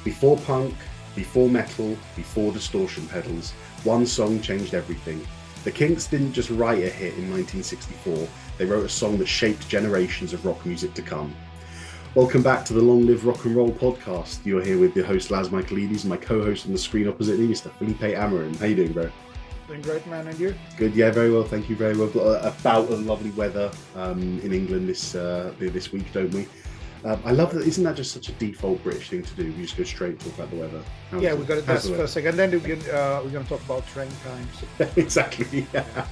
Before punk, before metal, before distortion pedals, one song changed everything. The Kinks didn't just write a hit in 1964, they wrote a song that shaped generations of rock music to come. Welcome back to the Long Live Rock and Roll podcast. You're here with your host Laz Michaelides and my co-host on the screen opposite me, Mr. Felipe Amarin. How you doing, bro? Doing great, man, and you? Good, yeah, very well, thank you, very well. Got a bout of lovely weather in England this week, don't we? I love that. Isn't that just such a default British thing to do? We just go straight and talk about the weather. Yeah, we got it. That's first thing, and then we're going to talk about train times. Exactly, yeah,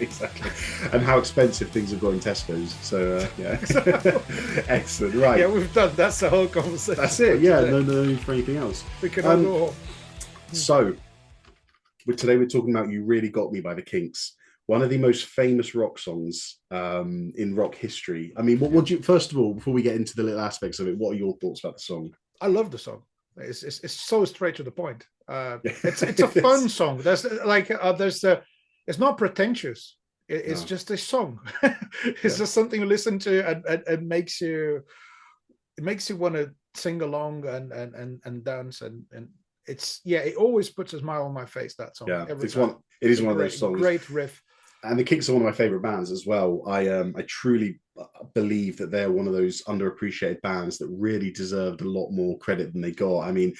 exactly, and how expensive things have got in Tesco's. So yeah, excellent. Right. Yeah, we've done. That's the whole conversation. That's it. Yeah, no need for anything else. We can all go home. So, today we're talking about "You Really Got Me" by the Kinks. One of the most famous rock songs in rock history. I mean, what would you, first of all, before we get into the little aspects of it, what are your thoughts about the song? I love the song. It's so straight to the point. It's a fun song. It's not pretentious. It's just a song. It's just something you listen to and it makes you want to sing along and dance and it always puts a smile on my face, that song. Yeah, it is one of those songs. Great riff. And the Kinks are one of my favorite bands as well. I truly believe that they're one of those underappreciated bands that really deserved a lot more credit than they got. I mean,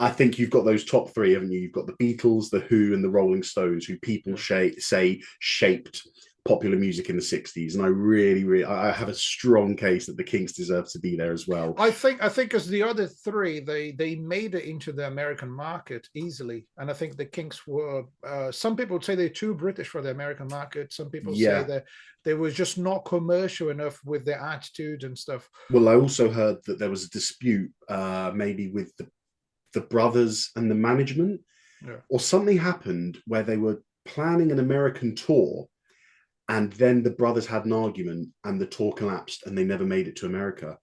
I think you've got those top three, haven't you? You've got the Beatles, the Who, and the Rolling Stones, who people say shaped popular music in the 60s, and I really I have a strong case that the Kinks deserve to be there as well. I think as the other three, they made it into the American market easily, and I think the Kinks were some people would say they're too British for the American market. Some people say that they were just not commercial enough with their attitude and stuff. Well, I also heard that there was a dispute maybe with the brothers and the management, or something happened where they were planning an American tour. And then the brothers had an argument and the tour collapsed and they never made it to America.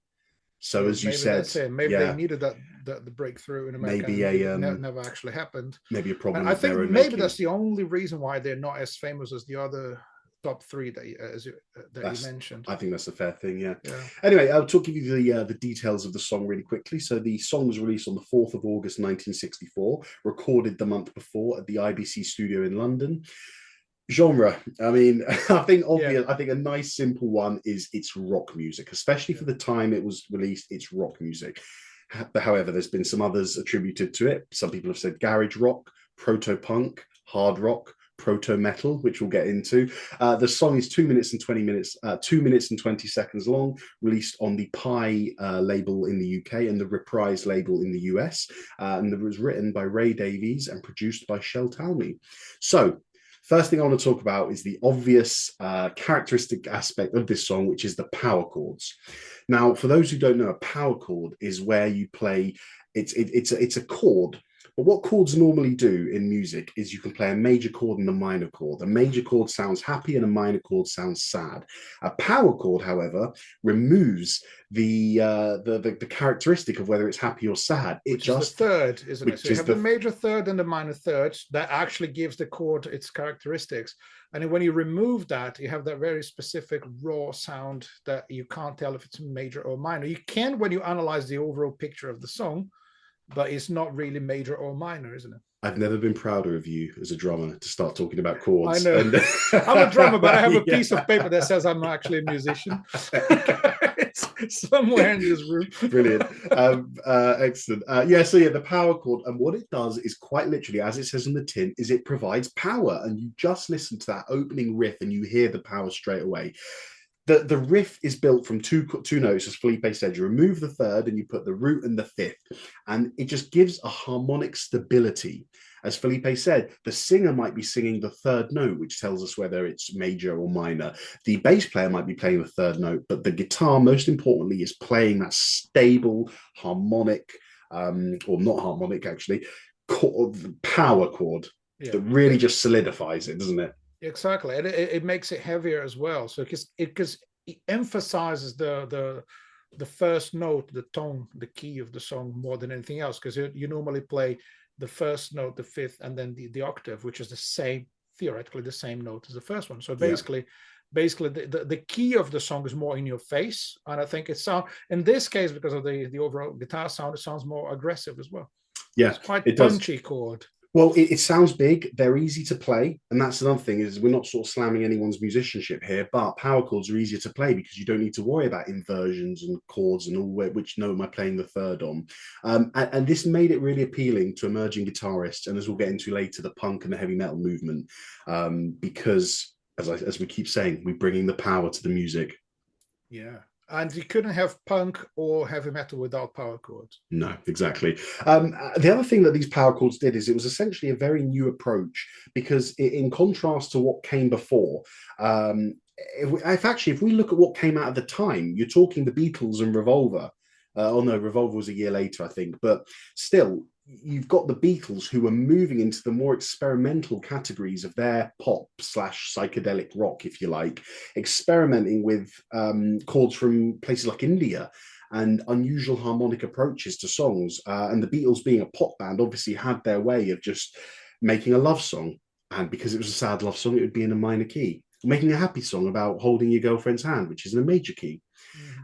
So as you said, they needed the breakthrough in America. Maybe never actually happened. Maybe a problem. And I think maybe that's the only reason why they're not as famous as the other top three that you mentioned. I think that's a fair thing, yeah. Anyway, I'll give you the details of the song really quickly. So the song was released on the 4th of August, 1964, recorded the month before at the IBC studio in London. Genre, I mean, I think a nice simple one is it's rock music, especially for the time it was released. It's rock music. However, there's been some others attributed to it. Some people have said garage rock, proto-punk, hard rock, proto-metal, which we'll get into. The song is 2 minutes and 20 seconds long, released on the Pi label in the UK and the Reprise label in the US, and it was written by Ray Davies and produced by Shel Talmy. So first thing I want to talk about is the obvious characteristic aspect of this song, which is the power chords. Now, for those who don't know, a power chord is where you play, it's a chord. But what chords normally do in music is you can play a major chord and a minor chord. A major chord sounds happy and a minor chord sounds sad. A power chord, however, removes the characteristic of whether it's happy or sad. Which is the third, isn't it? So you have the major third and the minor third. That actually gives the chord its characteristics. And when you remove that, you have that very specific raw sound that you can't tell if it's major or minor. You can when you analyze the overall picture of the song, but it's not really major or minor, isn't it? I've never been prouder of you as a drummer to start talking about chords. I know. I'm a drummer, but I have a piece of paper that says I'm actually a musician. It's somewhere in this room. Brilliant. Excellent. So the power chord, and what it does is quite literally, as it says on the tin, is it provides power. And you just listen to that opening riff and you hear the power straight away. The riff is built from two notes, as Felipe said. You remove the third and you put the root and the fifth, and it just gives a harmonic stability. As Felipe said, the singer might be singing the third note, which tells us whether it's major or minor. The bass player might be playing the third note, but the guitar, most importantly, is playing that stable harmonic, or not harmonic actually, power chord that really just solidifies it, doesn't it? Exactly, and it makes it heavier as well. So because it emphasizes the first note, the tone, the key of the song more than anything else. Because you normally play the first note, the fifth, and then the octave, which is theoretically the same note as the first one. So basically, basically the key of the song is more in your face, and I think it sounds, in this case, because of the overall guitar sound, it sounds more aggressive as well. Yeah, it's quite it does. punchy chord. Well, it sounds big. They're easy to play, and that's another thing, is we're not sort of slamming anyone's musicianship here, but power chords are easier to play because you don't need to worry about inversions and chords and all, which note am I playing the third on. And this made it really appealing to emerging guitarists, and as we'll get into later, the punk and the heavy metal movement, because as we keep saying, we're bringing the power to the music. Yeah. And you couldn't have punk or heavy metal without power chords. No, exactly. The other thing that these power chords did is it was essentially a very new approach, because in contrast to what came before, if we look at what came out at the time, you're talking the Beatles and Revolver. Oh no, Revolver was a year later, I think. But still, you've got the Beatles, who were moving into the more experimental categories of their pop / psychedelic rock, if you like, experimenting with chords from places like India and unusual harmonic approaches to songs. And the Beatles, being a pop band, obviously had their way of just making a love song. And because it was a sad love song, it would be in a minor key. Making a happy song about holding your girlfriend's hand, which is in a major key.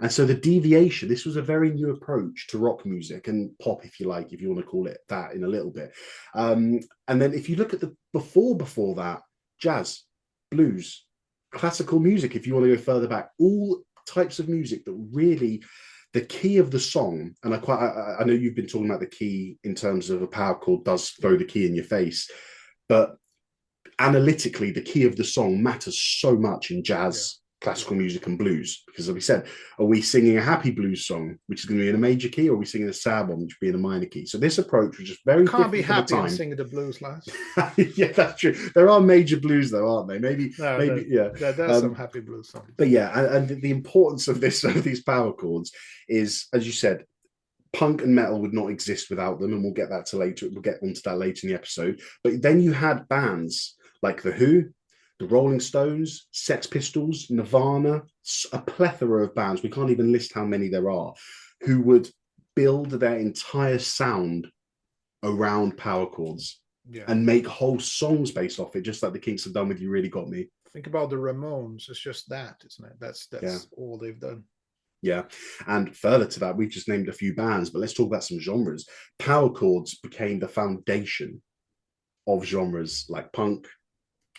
And so the deviation, this was a very new approach to rock music and pop, if you like, if you want to call it that in a little bit. And then if you look at the before that, jazz, blues, classical music, if you want to go further back, all types of music that really, the key of the song, and I know you've been talking about the key in terms of a power chord does throw the key in your face, but analytically, the key of the song matters so much in jazz, classical music, and blues, because as we said, are we singing a happy blues song, which is going to be in a major key, or are we singing a sad one, which would be in a minor key? So this approach was just very can't be different happy for the and time. singing the blues, lads. Yeah, that's true. There are major blues though, aren't they? Maybe yeah. There's some happy blues songs. But yeah, and the importance of these power chords is, as you said, punk and metal would not exist without them, and we'll get that to later. We'll get onto that later in the episode. But then you had bands like The Who, the Rolling Stones, Sex Pistols, Nirvana, a plethora of bands, we can't even list how many there are, who would build their entire sound around power chords and make whole songs based off it, just like the Kinks have done with You Really Got Me. Think about the Ramones. It's just that, isn't it? That's all they've done. Yeah. And further to that, we've just named a few bands, but let's talk about some genres. Power chords became the foundation of genres like punk,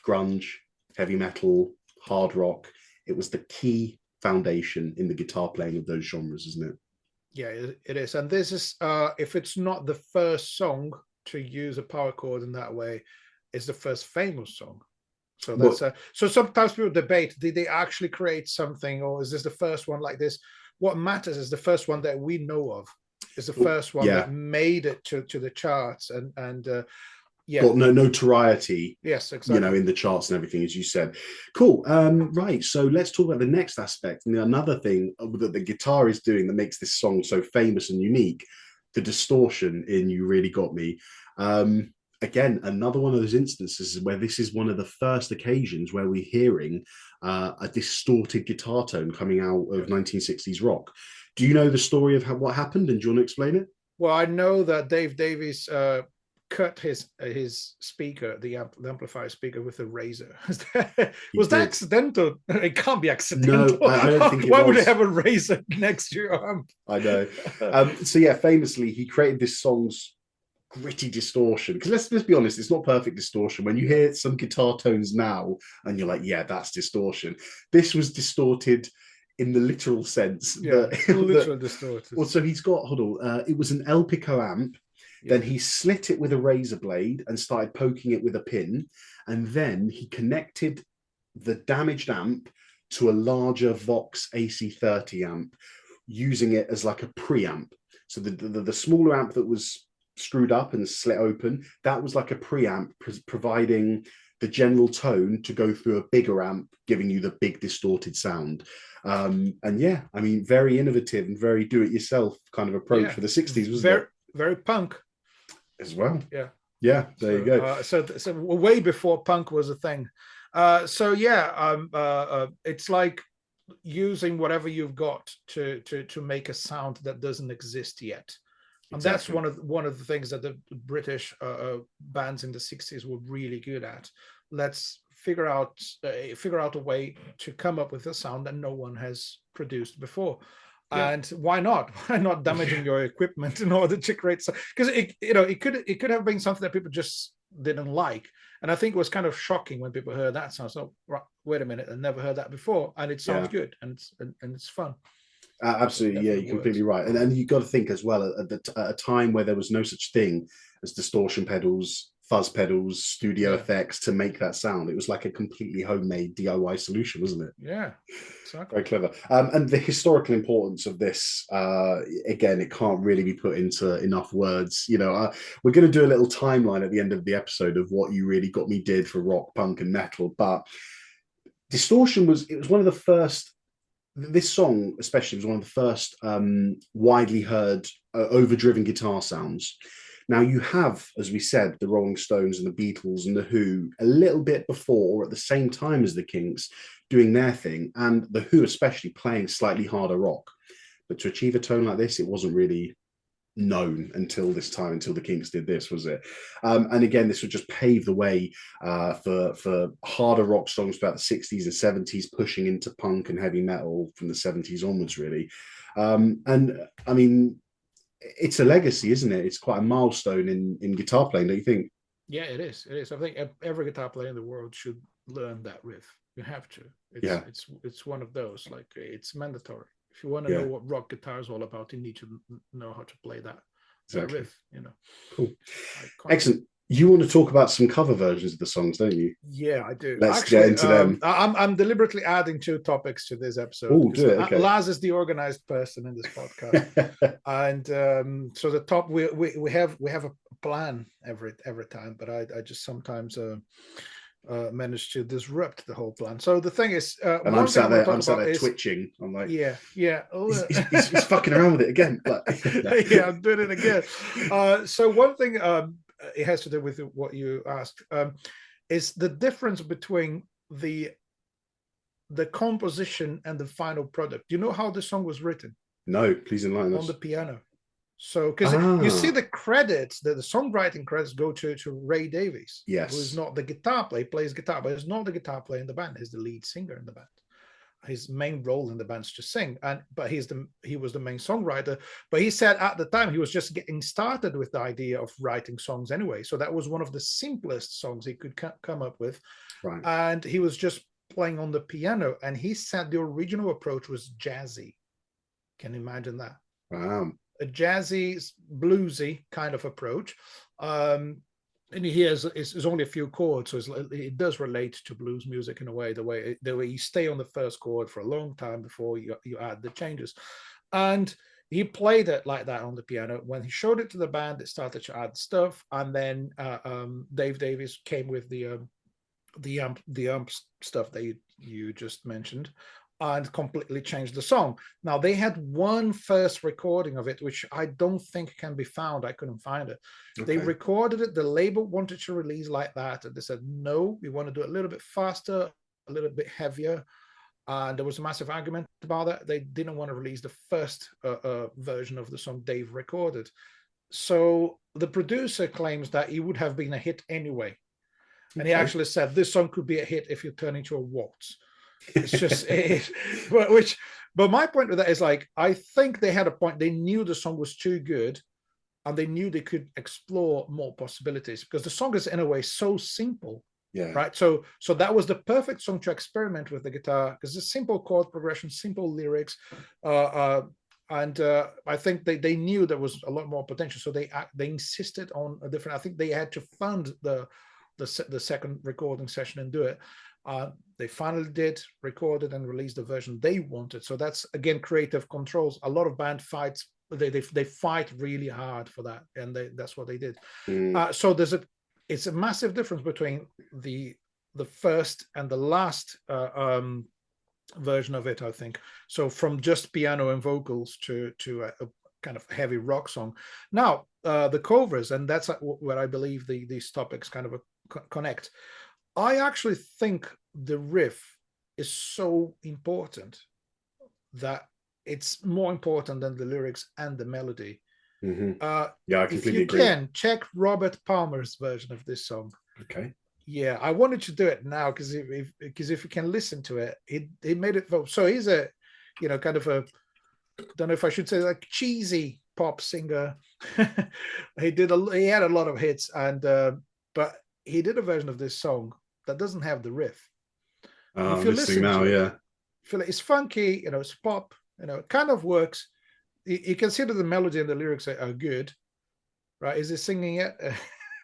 grunge, heavy metal, hard rock. It was the key foundation in the guitar playing of those genres, isn't it? Yeah, it is. And this is, if it's not the first song to use a power chord in that way, it's the first famous song. So that's so sometimes people debate, did they actually create something, or is this the first one like this? What matters is the first one that we know of, is the first one that made it to the charts and got no notoriety. Yes, exactly. In the charts and everything, as you said. Cool. Right. So let's talk about the next aspect. And another thing that the guitar is doing that makes this song so famous and unique, the distortion in You Really Got Me. Again, another one of those instances where this is one of the first occasions where we're hearing a distorted guitar tone coming out of 1960s rock. Do you know the story of what happened, and do you want to explain it? Well, I know that Dave Davies cut his speaker, the amplifier speaker, with a razor. Was that accidental? It can't be accidental. No, I don't think it Why was. would it have a razor next to your amp? I know. So yeah, famously, he created this song's gritty distortion, because let's be honest, it's not perfect distortion. When you hear some guitar tones now and you're like, yeah, that's distortion, this was distorted in the literal sense. Literal distorted. Well, so he's got, it was an El Pico amp. Then he slit it with a razor blade and started poking it with a pin, and then he connected the damaged amp to a larger Vox AC30 amp, using it as like a preamp. So the smaller amp that was screwed up and slit open, that was like a preamp, providing the general tone to go through a bigger amp, giving you the big distorted sound. And yeah, I mean, very innovative and very do-it-yourself kind of approach for the 60s, wasn't it? Very punk as well. Yeah, there you go. So way before punk was a thing. It's like using whatever you've got to make a sound that doesn't exist yet. And that's one of the things that the British bands in the 60s were really good at. Let's figure out a way to come up with a sound that no one has produced before. Yeah. And why not? Why not damaging your equipment in order to create? Because it could have been something that people just didn't like. And I think it was kind of shocking when people heard that sound. So wait a minute, I never heard that before, and it sounds good, and it's fun. Absolutely, yeah, you're completely right. And you got to think as well at a time where there was no such thing as distortion pedals, fuzz pedals, studio effects to make that sound. It was like a completely homemade DIY solution, wasn't it? Yeah, exactly. Very clever. And the historical importance of this, again, it can't really be put into enough words. You know, we're going to do a little timeline at the end of the episode of what You Really Got Me did for rock, punk, and metal. But distortion was one of the first. This song, especially, was one of the first widely heard overdriven guitar sounds. Now, you have, as we said, the Rolling Stones and the Beatles and the Who a little bit before, or at the same time as the Kinks, doing their thing, and the Who especially playing slightly harder rock. But to achieve a tone like this, it wasn't really known until this time, until the Kinks did this, was it? And again, this would just pave the way for harder rock songs throughout the 60s and 70s, pushing into punk and heavy metal from the 70s onwards, really. And I mean, it's a legacy, isn't it? It's quite a milestone in guitar playing, don't you think? Yeah, it is. It is. I think every guitar player in the world should learn that riff. You have to. It's one of those, like, it's mandatory. If you want to know what rock guitar is all about, you need to know how to play that riff, you know. Cool. Excellent. You want to talk about some cover versions of the songs, don't you? Yeah, I do. Let's get into them. I'm deliberately adding 2 topics to this episode. Oh, do it. Okay. Laz is the organized person in this podcast, and so the top we have a plan every time, but I just sometimes manage to disrupt the whole plan. So the thing is, and I'm sat there twitching. I'm like, yeah. He's fucking around with it again. Yeah, I'm doing it again. So one thing. It has to do with what you asked, is the difference between the composition and the final product. Do you know how the song was written? No, please enlighten us. On the piano. So, because you see the credits, the songwriting credits go to Ray Davies. Yes. Who is not the guitar player, plays guitar, but he's not the guitar player in the band. He's the lead singer in the band. His main role in the band is to sing, but he was the main songwriter. But he said at the time he was just getting started with the idea of writing songs anyway. So that was one of the simplest songs he could come up with, right? And he was just playing on the piano. And he said the original approach was jazzy. Can you imagine that? Wow. A jazzy, bluesy kind of approach. And he has is only a few chords, so it does relate to blues music in a way. The way you stay on the first chord for a long time before you add the changes, and he played it like that on the piano. When he showed it to the band, it started to add stuff, and then Dave Davies came with the amp stuff that you just mentioned, and completely changed the song. Now, they had one first recording of it, which I don't think can be found. I couldn't find it. Okay. They recorded it. The label wanted to release like that. And they said, no, we want to do it a little bit faster, a little bit heavier. And there was a massive argument about that. They didn't want to release the first version of the song Dave recorded. So the producer claims that it would have been a hit anyway. And he actually said, this song could be a hit if you turn into a waltz. It's just but my point with that is, like, I think they had a point. They knew the song was too good, and they knew they could explore more possibilities, because the song is in a way so simple. Yeah. Right. So that was the perfect song to experiment with the guitar, because it's a simple chord progression, simple lyrics, and I think they knew there was a lot more potential. So they insisted on a different. I think they had to fund the second recording session and do it. They finally did, recorded and released the version they wanted. So that's, again, creative controls. A lot of band fights, they fight really hard for that, and that's what they did. So it's a massive difference between the first and the last version of it, I think. So from just piano and vocals to a kind of heavy rock song. Now, the covers, and that's where I believe these topics kind of connect. I actually think the riff is so important that it's more important than the lyrics and the melody. Mm-hmm. I completely agree. If you can, check Robert Palmer's version of this song. Okay. Yeah, I wanted to do it now because if you can listen to it, he made it. So he's a, kind of a, don't know if I should say like cheesy pop singer. He had a lot of hits, and but he did a version of this song that doesn't have the riff. And if I'm you listening listen now, to it, yeah. feel like it's funky, it's pop, it kind of works. You consider the melody and the lyrics are good, right? Is he singing it?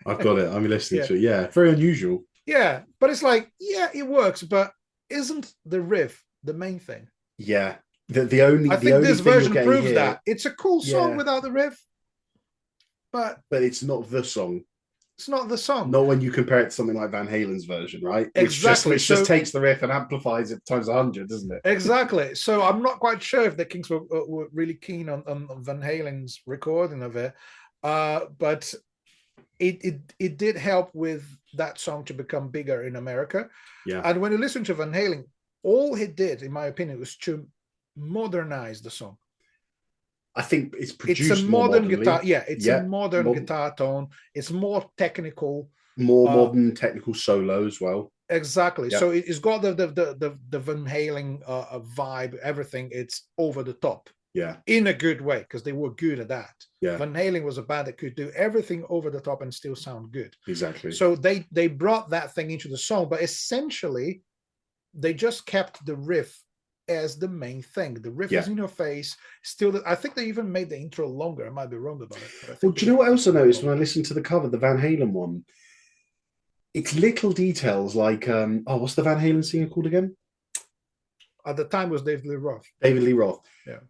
I've got it. I'm listening Yeah. to it. Yeah, very unusual. Yeah, but it's like, yeah, it works, but isn't the riff the main thing? Yeah. The only I the think only this thing you're version getting proves here, that. It's a cool song yeah, without the riff, but but it's not the song. it's not the song. Not when you compare it to something like Van Halen's version, right? Exactly. Which just takes the riff and amplifies it times 100, doesn't it? Exactly. So I'm not quite sure if the Kinks were really keen on Van Halen's recording of it, but it did help with that song to become bigger in America. Yeah. And when you listen to Van Halen, all he did, in my opinion, was to modernize the song. I think it's produced It's a modern more guitar. Yeah, it's a modern modern, guitar tone. It's more technical. more modern technical solo as well. Exactly. Yeah. So it's got the Van Halen vibe. Everything. It's over the top. Yeah. In a good way, because they were good at that. Yeah. Van Halen was a band that could do everything over the top and still sound good. Exactly. So they brought that thing into the song, but essentially they just kept the riff as the main thing. The riff is in your face. Still, I think they even made the intro longer. I might be wrong about it. But I think well, do you know what else I noticed when I listened to the cover, the Van Halen one? It's little details like, what's the Van Halen singer called again? At the time, it was David Lee Roth. David Lee Roth. Yeah.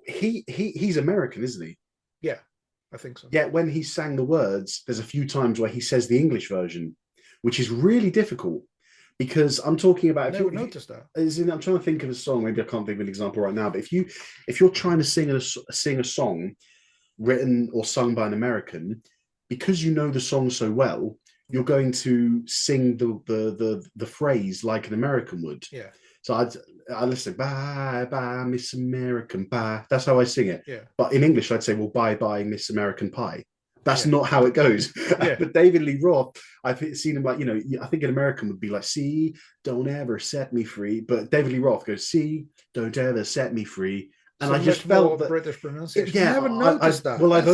He's American, isn't he? Yeah, I think so. Yet when he sang the words, there's a few times where he says the English version, which is really difficult because I'm talking about. I never noticed that. I'm trying to think of a song. Maybe I can't think of an example right now. But if you're trying to sing a song written or sung by an American, because you know the song so well, you're going to sing the phrase like an American would. Yeah. So I listen, bye, bye, Miss American Pie. That's how I sing it. Yeah. But in English, I'd say, well, bye, bye, Miss American Pie. That's Yeah. not how it goes. Yeah. But David Lee Roth, I've seen him like, I think an American would be like, see, don't ever set me free. But David Lee Roth goes, see, don't ever set me free. And so I just felt that British pronunciation. Yeah, I never noticed that. Well, I've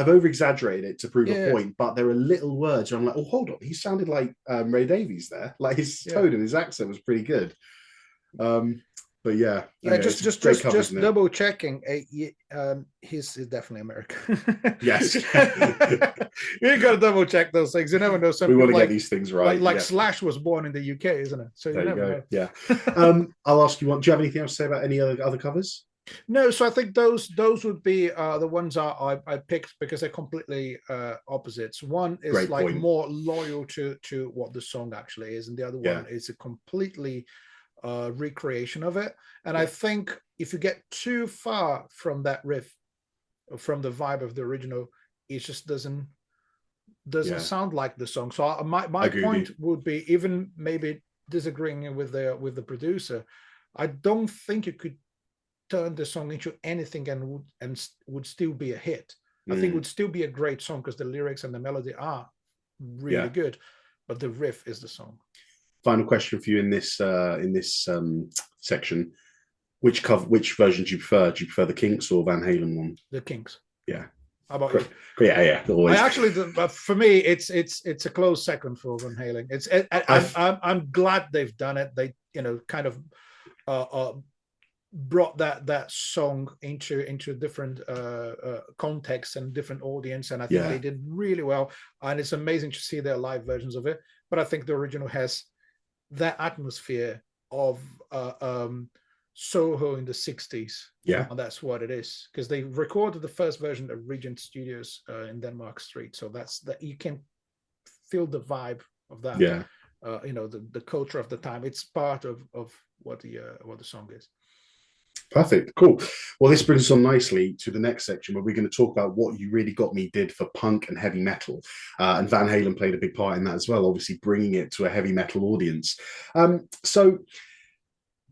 over exaggerated it to prove Yeah. a point, but there are little words where I'm like, oh, hold on, he sounded like Ray Davies there. Like his tone and his accent was pretty good. But yeah, yeah, just double checking. He's definitely American. Yes, you got to double check those things. You never know. We want to get these things right. Like Slash was born in the UK, isn't it? So you never know. Yeah. I'll ask you one. Do you have anything else to say about any other covers? No, so I think those would be the ones I picked because they're completely opposites. One is Great like point. more loyal to what the song actually is, and the other one is a completely recreation of it. And I think if you get too far from that riff, from the vibe of the original, it just doesn't sound like the song. So my point would be, even maybe disagreeing with the producer, I don't think you could turn the song into anything and would still be a hit. I think it would still be a great song because the lyrics and the melody are really good, but the riff is the song. Final question for you in this section: which version do you prefer? Do you prefer the Kinks or Van Halen one? The Kinks. Yeah. How about you? Yeah. Always. I actually, for me, it's a close second for Van Halen. I'm glad they've done it. They kind of brought that song into different contexts and different audience, and I think they did really well. And it's amazing to see their live versions of it. But I think the original has that atmosphere of Soho in the 60s. Yeah. And that's what it is, because they recorded the first version at Regent Studios in Denmark Street. So that's that, you can feel the vibe of that. Yeah. The culture of the time. It's part of what the song is. Perfect. Cool. Well, this brings us on nicely to the next section where we're going to talk about what You Really Got Me did for punk and heavy metal. And Van Halen played a big part in that as well, obviously bringing it to a heavy metal audience. So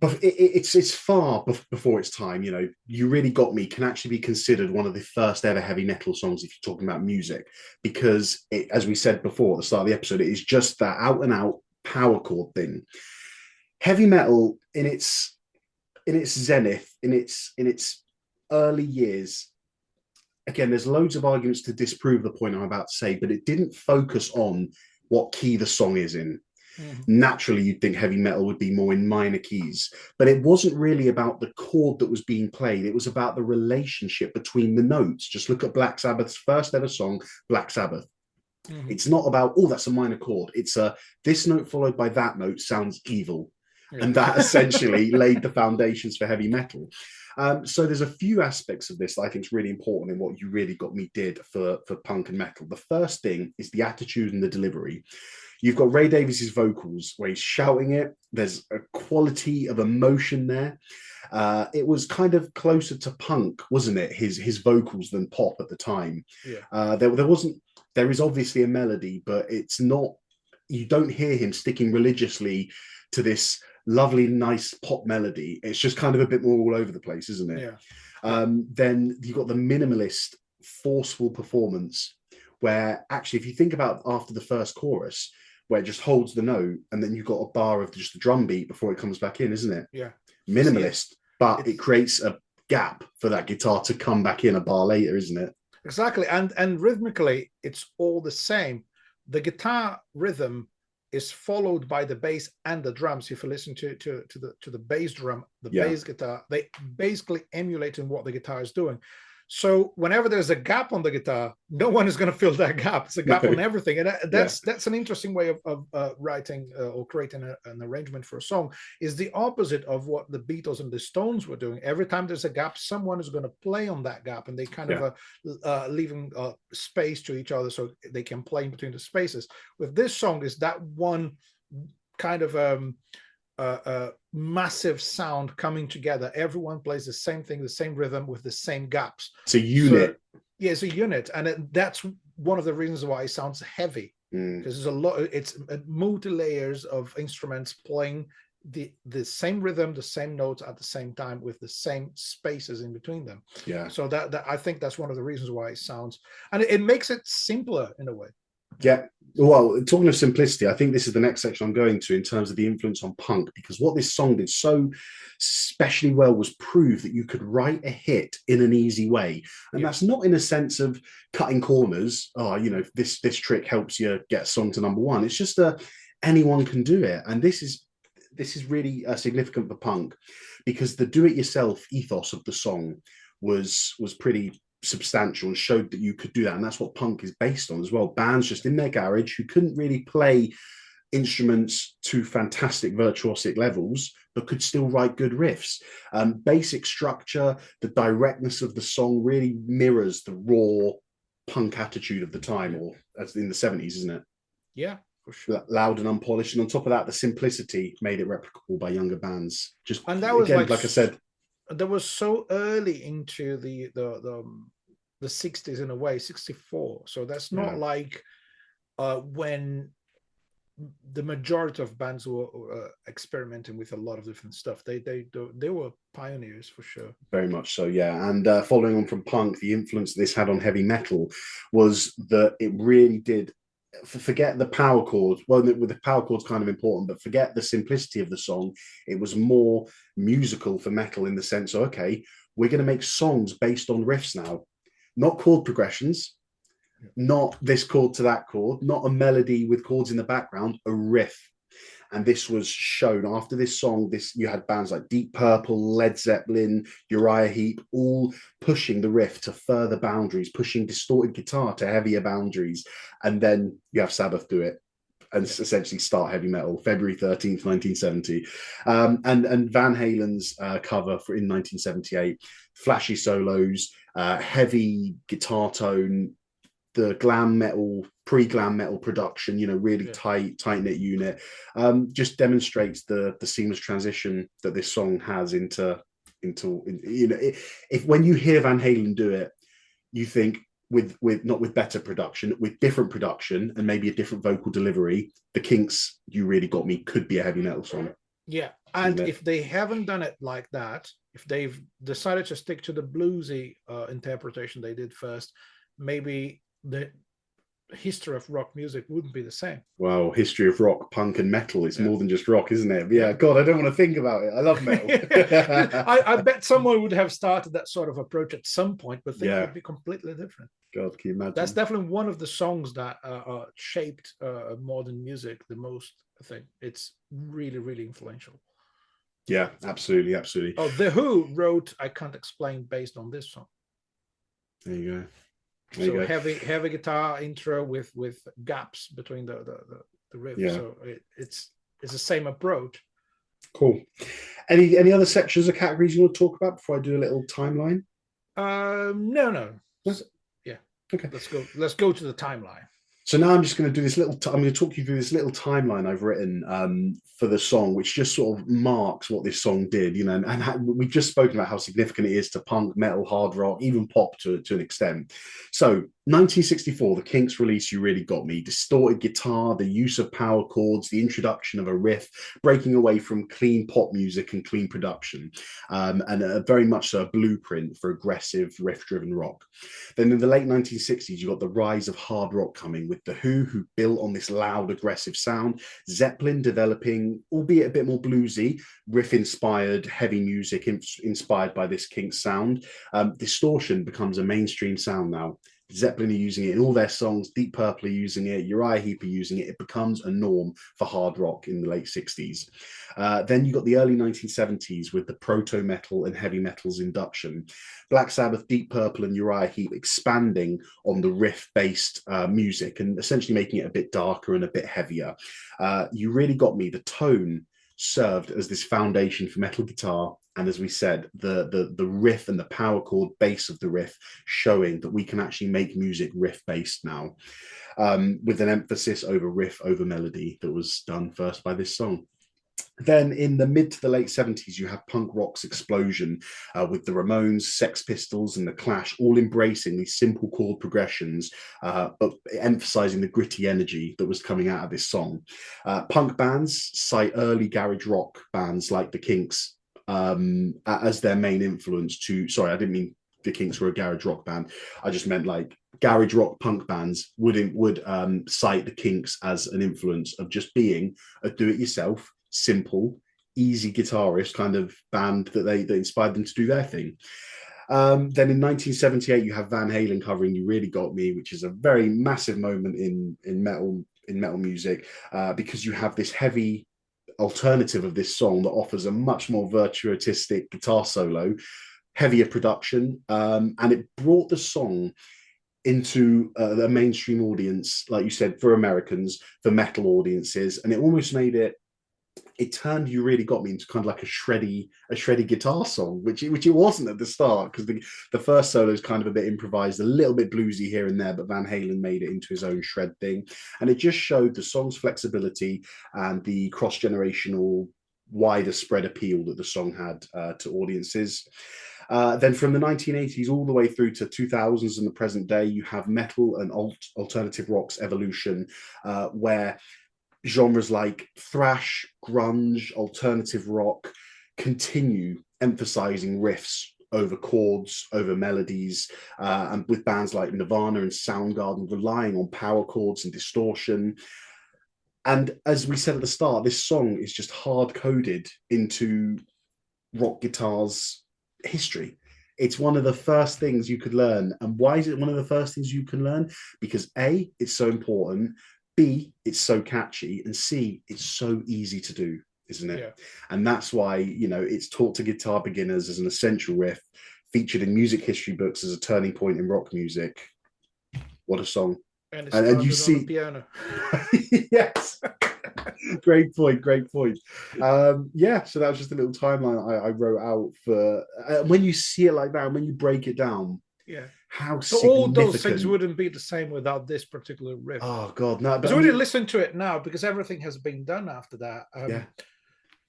but it's far before its time. You really got me can actually be considered one of the first ever heavy metal songs if you're talking about music, because as we said before at the start of the episode, it is just that out and out power chord thing. Heavy metal in its zenith, in its early years. Again, there's loads of arguments to disprove the point I'm about to say, but it didn't focus on what key the song is in. Naturally, you'd think heavy metal would be more in minor keys, but it wasn't really about the chord that was being played. It was about the relationship between the notes. Just look at Black Sabbath's first ever song, Black Sabbath. It's not about, oh, that's a minor chord. It's this note followed by that note sounds evil. Yeah. And that essentially laid the foundations for heavy metal. So there's a few aspects of this that I think is really important in what You Really Got Me did for punk and metal. The first thing is the attitude and the delivery. You've got Ray Davies' vocals where he's shouting it. There's a quality of emotion there. It was kind of closer to punk, wasn't it? His vocals than pop at the time. Yeah. There is obviously a melody, but it's not, you don't hear him sticking religiously to this lovely, nice pop melody. It's just kind of a bit more all over the place, isn't it? Yeah. Then you've got the minimalist, forceful performance where actually, if you think about after the first chorus, where it just holds the note and then you've got a bar of just the drum beat before it comes back in, isn't it? Yeah. Minimalist, but it creates a gap for that guitar to come back in a bar later, isn't it? Exactly. And rhythmically, it's all the same. The guitar rhythm is followed by the bass and the drums. If you listen to the bass drum, the bass guitar, they basically emulating what the guitar is doing. So whenever there's a gap on the guitar, no one is going to fill that gap. It's a gap on everything. And that's an interesting way of writing or creating an arrangement for a song, is the opposite of what the Beatles and the Stones were doing. Every time there's a gap, someone is going to play on that gap, and they kind of leaving space to each other so they can play in between the spaces. With this song, is that one kind of massive sound coming together. Everyone plays the same thing, the same rhythm with the same gaps. It's a unit. So, yeah, it's a unit, and that's one of the reasons why it sounds heavy, because there's a lot. It's multi layers of instruments playing the same rhythm, the same notes at the same time with the same spaces in between them. Yeah. So that I think that's one of the reasons why it sounds, and it makes it simpler in a way. Yeah. Well, talking of simplicity, I think this is the next section I'm going to in terms of the influence on punk, because what this song did so especially well was prove that you could write a hit in an easy way. And that's not in a sense of cutting corners. Oh, this trick helps you get a song to number one. It's just anyone can do it. And this is really significant for punk, because the do-it-yourself ethos of the song was pretty substantial and showed that you could do that. And that's what punk is based on as well. Bands just in their garage who couldn't really play instruments to fantastic virtuosic levels, but could still write good riffs. Basic structure, the directness of the song really mirrors the raw punk attitude of the time, or as in the 70s, isn't it? Yeah, for sure. Loud and unpolished. And on top of that, the simplicity made it replicable by younger bands. And that was again, like I said, that was so early into the 60s in a way, 64. So that's not like when the majority of bands were experimenting with a lot of different stuff. They were pioneers for sure. Very much so, yeah. And following on from punk, the influence this had on heavy metal was that it really did. Forget the power chords. Well, with the power chords kind of important, but forget the simplicity of the song. It was more musical for metal in the sense of, okay, we're going to make songs based on riffs now, not chord progressions, not this chord to that chord, not a melody with chords in the background, a riff. And this was shown after this song. You had bands like Deep Purple, Led Zeppelin, Uriah Heep, all pushing the riff to further boundaries, pushing distorted guitar to heavier boundaries. And then you have Sabbath do it and essentially start heavy metal, February 13th, 1970. And Van Halen's cover in 1978, flashy solos, heavy guitar tone, the glam metal, pre-glam metal production, really tight-knit unit, just demonstrates the seamless transition that this song has into if when you hear Van Halen do it, you think with not with better production, with different production and maybe a different vocal delivery, the Kinks, You Really Got Me could be a heavy metal song. Yeah, and if they haven't done it like that, if they've decided to stick to the bluesy interpretation they did first, maybe the history of rock music wouldn't be the same. Wow, history of rock, punk, and metal. It's more than just rock, isn't it? Yeah. God, I don't want to think about it. I love metal. I bet someone would have started that sort of approach at some point, but things would be completely different. God, can you imagine? That's definitely one of the songs that shaped modern music the most, I think. It's really, really influential. Yeah, absolutely, absolutely. Oh, The Who wrote I Can't Explain based on this song. There you go. So heavy guitar intro with gaps between the riff. Yeah. So it's the same approach. Cool. Any other sections or categories you want to talk about before I do a little timeline? No. Yeah. Okay. Let's go to the timeline. So now I'm just going to do this little. I'm going to talk you through this little timeline I've written for the song, which just sort of marks what this song did. And we've just spoken about how significant it is to punk, metal, hard rock, even pop to an extent. So 1964, the Kinks release "You Really Got Me." Distorted guitar, the use of power chords, the introduction of a riff, breaking away from clean pop music and clean production, and very much so a blueprint for aggressive riff-driven rock. Then in the late 1960s, you got the rise of hard rock coming with The Who built on this loud, aggressive sound. Zeppelin developing, albeit a bit more bluesy, riff-inspired, heavy music inspired by this Kinks sound. Distortion becomes a mainstream sound now. Zeppelin are using it in all their songs. Deep Purple are using it. Uriah Heep are using it. It becomes a norm for hard rock in the late 60s. Then you got the early 1970s with the proto-metal and heavy metal's induction. Black Sabbath, Deep Purple, and Uriah Heep expanding on the riff-based music and essentially making it a bit darker and a bit heavier. You Really Got Me. The tone served as this foundation for metal guitar. And as we said, the riff and the power chord base of the riff showing that we can actually make music riff-based now, with an emphasis over riff over melody that was done first by this song. Then in the mid to the late 70s, you have punk rock's explosion with the Ramones, Sex Pistols, and the Clash all embracing these simple chord progressions, but emphasizing the gritty energy that was coming out of this song. Punk bands cite early garage rock bands like the Kinks as their main influence to, sorry, I didn't mean the Kinks were a garage rock band. I just meant like garage rock punk bands would cite the Kinks as an influence of just being a do-it-yourself, simple, easy guitarist kind of band that inspired them to do their thing. Then in 1978, you have Van Halen covering "You Really Got Me," which is a very massive moment in metal music, because you have this heavy alternative of this song that offers a much more virtuosistic guitar solo, heavier production, and it brought the song into a mainstream audience, like you said, for Americans, for metal audiences, and it almost made it turned "You Really Got Me" into kind of like a shreddy guitar song, which it wasn't at the start, because the first solo is kind of a bit improvised, a little bit bluesy here and there, but Van Halen made it into his own shred thing, and it just showed the song's flexibility and the cross-generational, wider spread appeal that the song had to audiences. Then from the 1980s all the way through to 2000s and the present day, you have metal and alternative rock's evolution, where genres like thrash, grunge, alternative rock continue emphasizing riffs over chords, over melodies, and with bands like Nirvana and Soundgarden relying on power chords and distortion. And as we said at the start, this song is just hard-coded into rock guitar's history. It's one of the first things you could learn. And why is it one of the first things you can learn? Because A, it's so important. B, it's so catchy, and C, it's so easy to do, isn't it? Yeah. And that's why, it's taught to guitar beginners as an essential riff, featured in music history books as a turning point in rock music. What a song. And you see on the piano. Yes. Great point. Yeah, so that was just a little timeline I wrote out for when you see it like that, and when you break it down. Yeah. How so all those things wouldn't be the same without this particular riff. Oh God, no! But when you listen to it now, because everything has been done after that,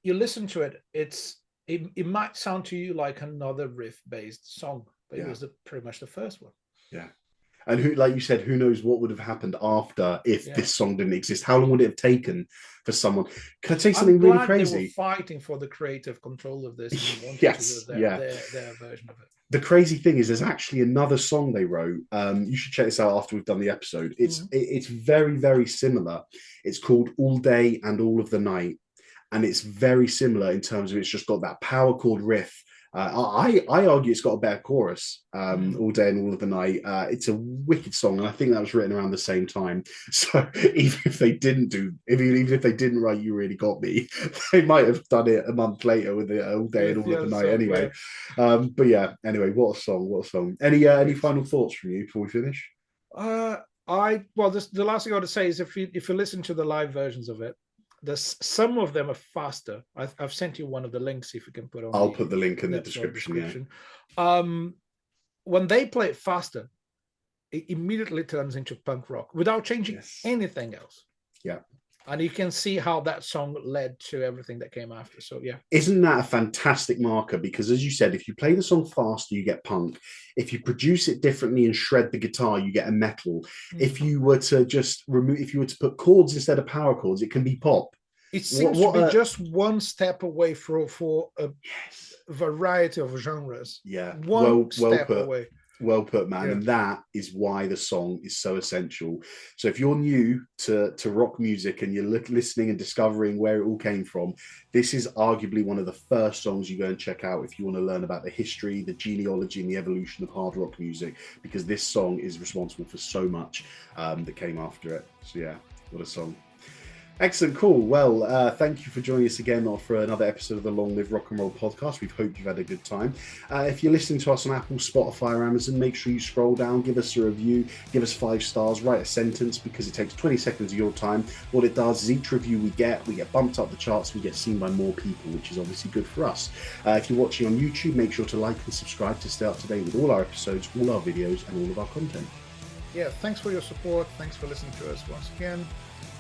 you listen to it. It might sound to you like another riff-based song, but it was pretty much the first one. Yeah, And who, like you said, who knows what would have happened after if this song didn't exist? How long would it have taken for someone? Can I tell you something really crazy? They were fighting for the creative control of this and wanted Yes, to do their version of it. The crazy thing is, there's actually another song they wrote. You should check this out after we've done the episode. It's very, very similar. It's called All Day and All of the Night. And it's very similar in terms of it's just got that power chord riff. I argue it's got a better chorus, All Day and All of the Night. It's a wicked song, and I think that was written around the same time. So even if they didn't write You Really Got Me, they might have done it a month later with it All Day and All of the Night anyway. But yeah, anyway, what a song. Any final thoughts from you before we finish? The last thing I want to say is if you listen to the live versions of it, some of them are faster. I've sent you one of the links if you can put on. I'll put the link in the description. When they play it faster, it immediately turns into punk rock without changing anything else. Yeah. And you can see how that song led to everything that came after. So yeah. Isn't that a fantastic marker? Because as you said, if you play the song faster, you get punk. If you produce it differently and shred the guitar, you get a metal. If you were to put chords instead of power chords, it can be pop. It seems to be just one step away for a variety of genres. Yeah. One step away. Well put, man. And that is why the song is so essential. So if you're new to rock music and you're listening and discovering where it all came from, this is arguably one of the first songs you go and check out if you want to learn about the history, the genealogy, and the evolution of hard rock music, because this song is responsible for so much that came after it. So yeah, what a song. Excellent, cool. Well, thank you for joining us again for another episode of the Long Live Rock and Roll podcast. We hope you've had a good time. If you're listening to us on Apple, Spotify, or Amazon, make sure you scroll down, give us a review, give us 5 stars, write a sentence, because it takes 20 seconds of your time. What it does is each review we get bumped up the charts, we get seen by more people, which is obviously good for us. If you're watching on YouTube, make sure to like and subscribe to stay up to date with all our episodes, all our videos, and all of our content. Yeah, thanks for your support. Thanks for listening to us once again.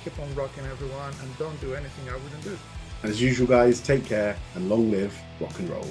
Keep on rocking, everyone, and don't do anything I wouldn't do. And as usual, guys, take care and long live rock and roll.